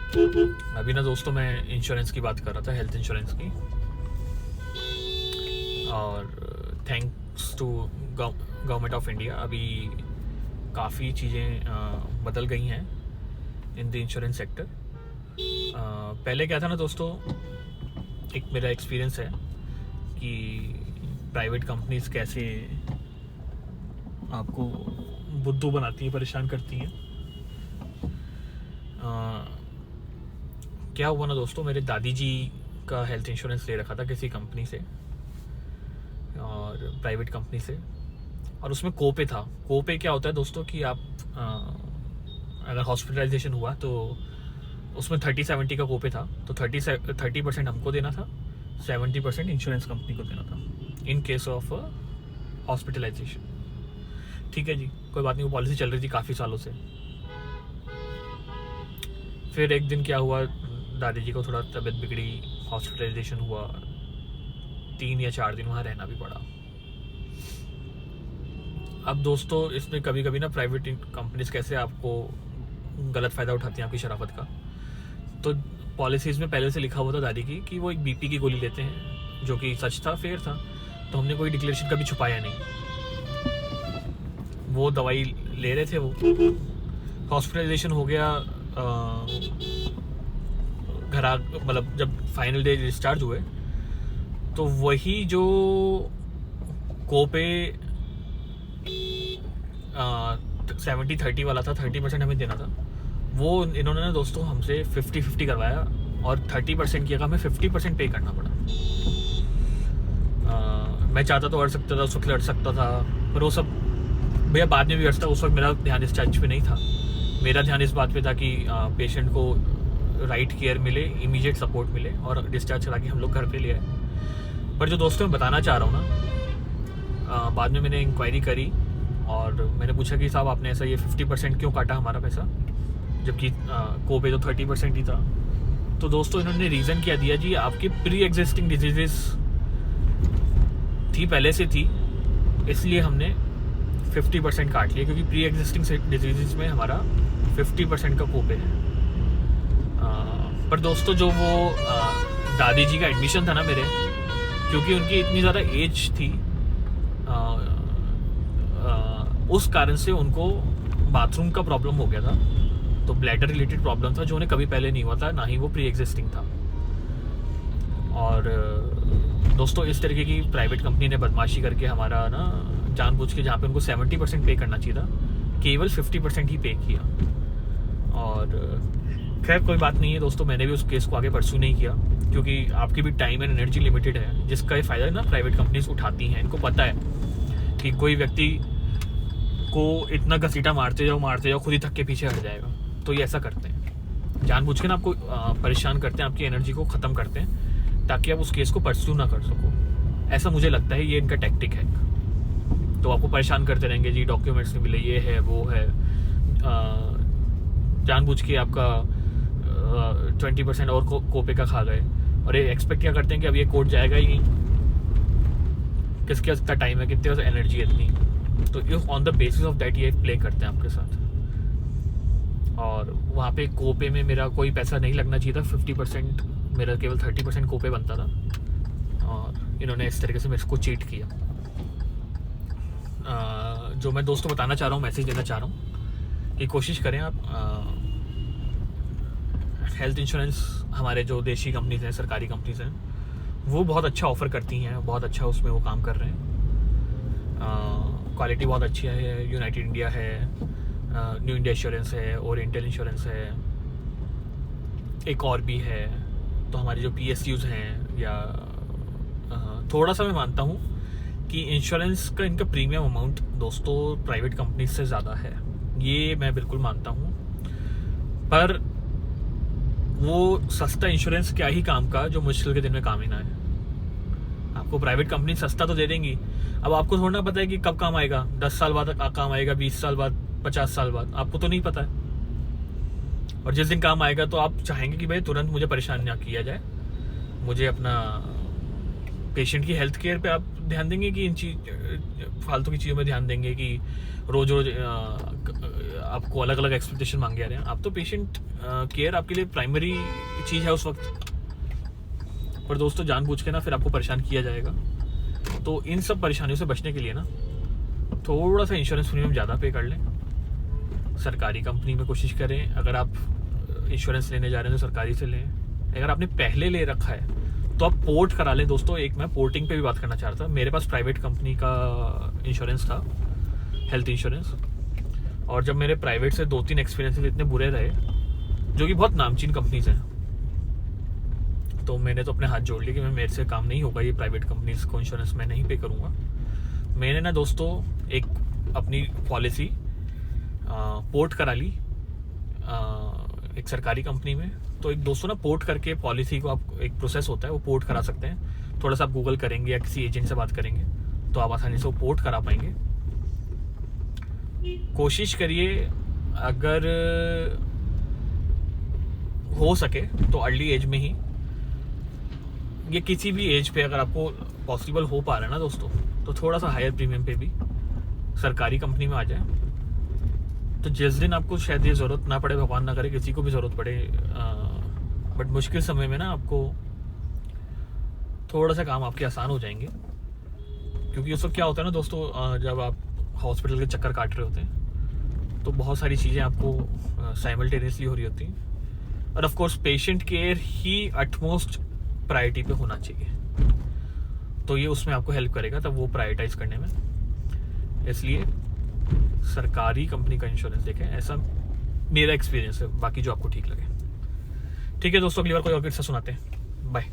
अभी ना दोस्तों मैं इंश्योरेंस की बात कर रहा था, हेल्थ इंश्योरेंस की। और thanks to government of India अभी काफ़ी चीज़ें बदल गई हैं इन द इंश्योरेंस सेक्टर। पहले क्या था ना दोस्तों, एक मेरा एक्सपीरियंस है कि प्राइवेट कंपनीज कैसे आपको बुद्धू बनाती हैं, परेशान करती हैं। क्या हुआ ना दोस्तों, मेरे दादी जी का हेल्थ इंश्योरेंस ले रखा था किसी कंपनी से, और प्राइवेट कंपनी से, और उसमें कोपे था। कोपे क्या होता है दोस्तों कि आप अगर हॉस्पिटलाइजेशन हुआ तो उसमें 30-70 का कोपे था, तो 30% हमको देना था, 70% इंश्योरेंस कंपनी को देना था इन केस ऑफ हॉस्पिटलाइजेशन। ठीक है जी, कोई बात नहीं, वो पॉलिसी चल रही थी काफ़ी सालों से। फिर एक दिन क्या हुआ, दादी जी को थोड़ा तबीयत बिगड़ी, हॉस्पिटलाइजेशन हुआ, 3 या 4 दिन वहाँ रहना भी पड़ा। अब दोस्तों इसमें कभी कभी ना प्राइवेट कंपनीज कैसे आपको गलत फ़ायदा उठाती हैं आपकी शराफत का। तो पॉलिसीज़ में पहले से लिखा हुआ था दादी की कि वो एक बीपी की गोली लेते हैं, जो कि सच था, फेयर था, तो हमने कोई डिक्लेरेशन कभी छुपाया नहीं। वो दवाई ले रहे थे, वो हॉस्पिटलाइजेशन हो गया, घर मतलब जब फाइनल डे डिस्चार्ज हुए तो वही जो कोपे 70-30 वाला था, 30% हमें देना था, वो इन्होंने ना दोस्तों हमसे 50-50 करवाया, और 30% की जगह हमें 50% पे करना पड़ा। मैं चाहता तो अड़ सकता था, उस वक्त लड़ सकता था, पर वो सब भैया बाद में भी अड़ता। उस वक्त मेरा ध्यान इस चीज़ पे नहीं था। मेरा ध्यान इस बात पे था कि पेशेंट को राइट केयर मिले, इमीडिएट सपोर्ट मिले, और डिस्चार्ज करा के हम लोग घर पे ले आए। पर जो दोस्तों मैं बताना चाह रहा हूँ ना, बाद में मैंने इंक्वायरी करी और मैंने पूछा कि साहब आपने ऐसा ये 50% क्यों काटा हमारा पैसा, जबकि कोपे तो 30% ही था। तो दोस्तों इन्होंने रीज़न क्या दिया जी, आपकी प्री एग्जिस्टिंग डिजीजेस थी, पहले से थी, इसलिए हमने 50% काट लिया, क्योंकि प्री एग्जिस्टिंग डिजीजेस में हमारा 50% का कोपे है। पर दोस्तों जो वो दादी जी का एडमिशन था ना मेरे, क्योंकि उनकी इतनी ज़्यादा एज थी, उस कारण से उनको बाथरूम का प्रॉब्लम हो गया था, तो ब्लैडर रिलेटेड प्रॉब्लम था जो उन्हें कभी पहले नहीं हुआ था, ना ही वो प्री एग्जिस्टिंग था। और दोस्तों इस तरीके की प्राइवेट कंपनी ने बदमाशी करके हमारा ना जानबूझ के, जहाँ पे उनको 70% पे करना चाहिए था, केवल 50% ही पे किया। और खैर कोई बात नहीं है दोस्तों, मैंने भी उस केस को आगे परस्यू नहीं किया, क्योंकि आपकी भी टाइम एंड एनर्जी लिमिटेड है, जिसका ये फ़ायदा ना प्राइवेट कंपनीज उठाती हैं। इनको पता है कि कोई व्यक्ति को इतना घसीटा मारते जाओ, खुद ही थक के पीछे हट जाएगा, तो ये ऐसा करते हैं, जानबूझ के ना आपको परेशान करते हैं, आपकी एनर्जी को ख़त्म करते हैं, ताकि आप उस केस को परस्यू ना कर सको। ऐसा मुझे लगता है ये इनका टैक्टिक है। तो आपको परेशान करते रहेंगे जी, डॉक्यूमेंट्स नहीं मिले, ये है वो है, जानबूझ के आपका 20% और कोपे का खा गए, और ये एक्सपेक्ट क्या करते हैं कि अब ये कोर्ट जाएगा ही नहीं, किसके पास इतना टाइम है, कितने पास एनर्जी है इतनी, तो on the basis of that ये प्ले करते हैं आपके साथ। और वहाँ पे कोपे में मेरा कोई पैसा नहीं लगना चाहिए था, 50%, मेरा केवल 30% कोपे बनता था, और इन्होंने इस तरीके से मेरे को चीट किया। जो मैं दोस्तों बताना चाह रहा हूँ, मैसेज देना चाह रहा हूँ कि कोशिश करें आप, हेल्थ इंश्योरेंस हमारे जो देशी कंपनीज हैं, सरकारी कंपनीज हैं, वो बहुत अच्छा ऑफ़र करती हैं, बहुत अच्छा उसमें वो काम कर रहे हैं। क्वालिटी बहुत अच्छी है। यूनाइटेड इंडिया है, न्यू इंडिया इंश्योरेंस है, ओरिएंटल इंश्योरेंस है, एक और भी है। तो हमारे जो PSUs हैं, या थोड़ा सा मैं मानता हूँ कि इंश्योरेंस का इनका प्रीमियम अमाउंट दोस्तों प्राइवेट कंपनीज से ज़्यादा है, ये मैं बिल्कुल मानता हूँ। पर वो सस्ता इंश्योरेंस क्या ही काम का, जो मुश्किल के दिन में काम ही ना है। आपको प्राइवेट कंपनी सस्ता तो दे देंगी, अब आपको थोड़ा पता है कि कब काम आएगा, 10 साल बाद काम आएगा, 20 साल बाद, 50 साल बाद, आपको तो नहीं पता है। और जिस दिन काम आएगा तो आप चाहेंगे कि भाई तुरंत मुझे परेशान ना किया जाए, मुझे अपना पेशेंट की हेल्थ केयर पे आप ध्यान देंगे कि इन चीज फालतू की चीज़ों में ध्यान देंगे कि रोज रोज आपको अलग अलग एक्सपेक्टेशन मांगे आ रहे हैं? आप तो पेशेंट केयर आपके लिए प्राइमरी चीज़ है उस वक्त। पर दोस्तों जानबूझ के ना फिर आपको परेशान किया जाएगा। तो इन सब परेशानियों से बचने के लिए ना थोड़ा सा इंश्योरेंस प्रीमियम ज़्यादा पे कर लें, सरकारी कंपनी में कोशिश करें। अगर आप इंश्योरेंस लेने जा रहे हैं तो सरकारी से लें। अगर आपने पहले ले रखा है तो आप पोर्ट करा लें। दोस्तों एक मैं पोर्टिंग पे भी बात करना चाह रहा था। मेरे पास प्राइवेट कंपनी का इंश्योरेंस था, हेल्थ इंश्योरेंस, और जब मेरे प्राइवेट से 2-3 एक्सपीरियंसेस इतने बुरे रहे, जो कि बहुत नामचीन कंपनीज हैं, तो मैंने तो अपने हाथ जोड़ लिए कि मैं मेरे से काम नहीं होगा, ये प्राइवेट कंपनीज को इंश्योरेंस मैं नहीं पे करूँगा। मैंने ना दोस्तों एक अपनी पॉलिसी पोर्ट करा ली एक सरकारी कंपनी में। तो एक दोस्तों ना पोर्ट करके पॉलिसी को आप, एक प्रोसेस होता है वो पोर्ट करा सकते हैं। थोड़ा सा आप गूगल करेंगे या किसी एजेंट से बात करेंगे तो आप आसानी से वो पोर्ट करा पाएंगे। कोशिश करिए अगर हो सके तो अर्ली एज में ही, ये किसी भी एज पे अगर आपको पॉसिबल हो पा रहा है ना दोस्तों, तो थोड़ा सा हायर प्रीमियम पे भी सरकारी कंपनी में आ जाए। तो जिस दिन आपको शायद ये ज़रूरत ना पड़े, भगवान ना करे किसी को भी ज़रूरत पड़े, बट मुश्किल समय में ना आपको थोड़ा सा काम आपके आसान हो जाएंगे। क्योंकि उस वक्त क्या होता है ना दोस्तों, जब आप हॉस्पिटल के चक्कर काट रहे होते हैं तो बहुत सारी चीज़ें आपको साइमल्टेनियसली हो रही होती हैं। और of course patient care he utmost priority पे होना चाहिए, तो ये उसमें आपको हेल्प करेगा तब वो प्रायोरिटाइज करने में। इसलिए सरकारी कंपनी का इंश्योरेंस देखें, ऐसा मेरा एक्सपीरियंस है। बाकी जो आपको ठीक लगे। ठीक है दोस्तों, अगली बार कोई और किस्सा सुनाते हैं। बाय।